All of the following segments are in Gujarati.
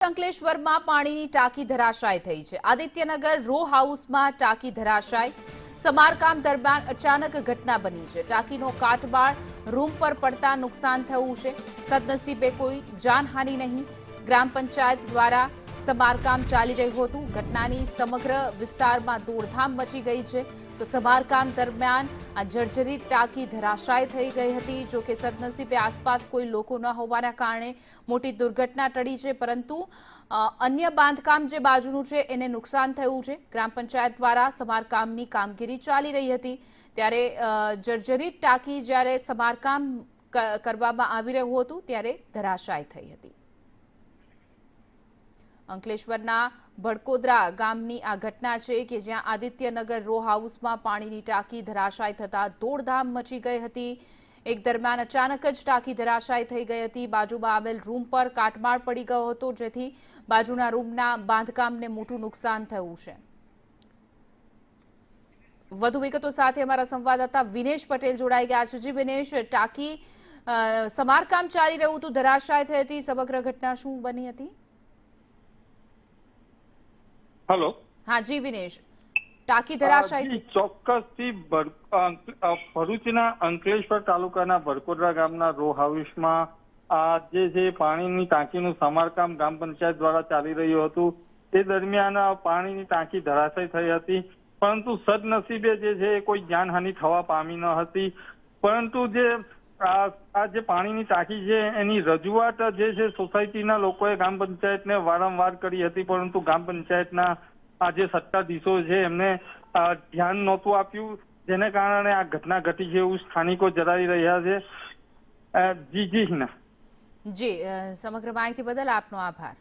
અંકલેશ્વરમાં પાણીની ટાંકી ધરાશાય થઈ છે। આદિત્યનગર રો હાઉસમાં ટાંકી ધરાશાય। સમારકામ દરમિયાન અચાનક ઘટના બની છે। ટાંકીનો કાટમાળ રૂમ પર પડતા નુકસાન થયું છે। સદનસીબે કોઈ જાનહાનિ નહીં। ગ્રામ પંચાયત દ્વારા સમારકામ ચાલી રહ્યું હતું। ઘટનાની સમગ્ર વિસ્તારમાં દોડધામ મચી ગઈ છે। તો સમારકામ દરમિયાન આ જર્જરિત ટાંકી ધરાશાય થઈ ગઈ હતી। જો કે સદનસીબે આસપાસ કોઈ લોકો ન હોવાના કારણે મોટી દુર્ઘટના ટળી છે, પરંતુ અન્ય બાંધકામ જે બાજુનું છે એને નુકસાન થયું છે। ગ્રામ પંચાયત દ્વારા સમારકામની કામગીરી ચાલી રહી હતી, ત્યારે જર્જરિત ટાંકી જ્યારે સમારકામ કરવામાં આવી રહ્યું હતું ત્યારે ધરાશાય થઈ હતી। અંકલેશ્વરના ભડકોદરા ગામની આ ઘટના છે કે જ્યાં આદિત્યનગર રો હાઉસમાં પાણીની ટાંકી ધરાશાય થતા દોડધામ મચી ગઈ હતી। એક દરમિયાન અચાનક જ ટાંકી ધરાશાય થઈ ગઈ હતી। બાજુમાં આવેલ રૂમ પર કાટમાળ પડી ગયો હતો, જેથી બાજુના રૂમના બાંધકામને મોટું નુકસાન થયું છે। વધુ વિગતો સાથે અમારા સંવાદદાતા વિનેશ પટેલ જોડાઈ ગયા છે। જી વિનેશ, ટાંકી સમારકામ ચાલી રહ્યું હતું, ધરાશાય થઈ હતી, સમગ્ર ઘટના શું બની હતી? હેલો, હા જી વિનેશ, ટાંકી ધરાશાય થઈ? ચોક્કસથી ભરૂચના અંકલેશ્વર તાલુકાના ભડકોદરા ગામના રો હાઉસમાં આ જે પાણીની ટાંકીનું સમારકામ ગ્રામ પંચાયત દ્વારા ચાલી રહ્યું હતું, તે દરમિયાન પાણીની ટાંકી ધરાશાય થઈ હતી, પરંતુ સદનસીબે જે છે કોઈ જાનહાનિ થવા પામી ન હતી। પરંતુ આ જે પાણીની ટાંકી છે એની રજૂઆત જે છે સોસાયટીના લોકોએ ગ્રામ પંચાયતને વારંવાર કરી હતી, પરંતુ ગ્રામ પંચાયતના આ જે સત્તાધીશો છે એમને ધ્યાન નહોતું આપ્યું, જેને કારણે આ ઘટના ઘટી છે એવું સ્થાનિકો જણાવી રહ્યા છે। જી હિના જી, સમગ્ર માહિતી બદલ આપનો આભાર।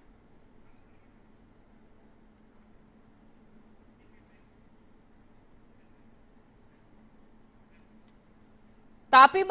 તાપીમાં